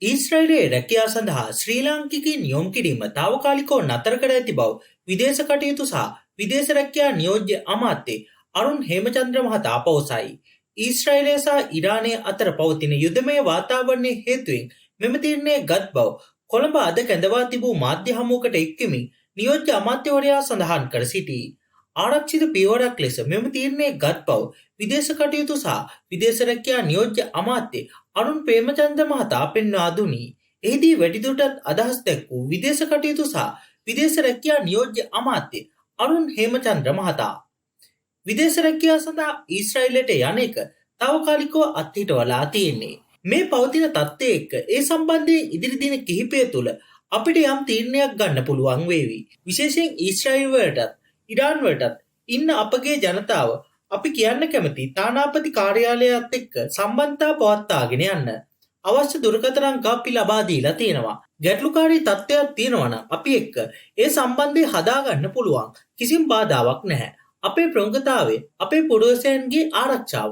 ඊශ්‍රායලයේ රැකියාව සඳහා ශ්‍රී ලාංකිකයින් යොමු කිරීම తాවකාලිකව නතර කර ඇති බව විදේශ කටයුතු සහ විදේශ රැකියා නියෝජ්‍ය අමාත්‍ය අරුන් හේමචන්ද්‍ර මහතා පවසයි. ඊශ්‍රායලය සහ ඉරානය අතර පවතින යුද්ධමය වාතාවරණයේ හේතුවෙන් මෙම තීරණය ගත් බව කොළඹ අද කැඳවා තිබූ මාධ්‍ය හමුවකට එක්වෙමින් නියෝජ්‍ය අමාත්‍යවරයා සඳහන් කර සිටී. ආරක්ෂිත පියවරක් ලෙස මෙම තීරණය ගත් බව විදේශ කටයුතු සහ විදේශ රැකියා නියෝජ්‍ය අමාත්‍ය අරුන් ප්‍රේමචන්ද්‍ර මහතා පෙන්වා දුනි. එහිදී වැඩිදුරටත් අදහස් දැක්වූ විදේශ කටයුතු සහ විදේශ රැකියා නියෝජ්‍ය අමාත්‍ය අරුන් හේමචන්ද්‍ර මහතා විදේශ රැකියාව සඳහා ඊශ්‍රායලයට යන එක తాවකාලිකව අත්හිටවලා තියෙන්නේ. මේ පවතින තත්ත්වය එක්ක ඒ සම්බන්ධයෙන් ඉදිරි දින කිහිපය තුළ අපිට යම් තීරණයක් ගන්න පුළුවන් වේවි. විශේෂයෙන් ඊශ්‍රායල් වලටත් ඉරාන් වලටත් ඉන්න අපගේ ජනතාව අපි කියන්න කැමති තානාපති කාර්යාලයත් එක්ක සම්බන්ධතා පවත්වාගෙන යන්න. අවශ්‍ය දුරකථන අංක අපි ලබා දීලා තියෙනවා. ගැටලුකාරී තත්ත්වයක් තියෙනවා නම් අපි එක්ක ඒ සම්බන්ධය හදාගන්න පුළුවන්. කිසිම බාධාවක් නැහැ. අපේ ප්‍රමුඛතාවය අපේ පුරවැසියන්ගේ ආරක්ෂාව.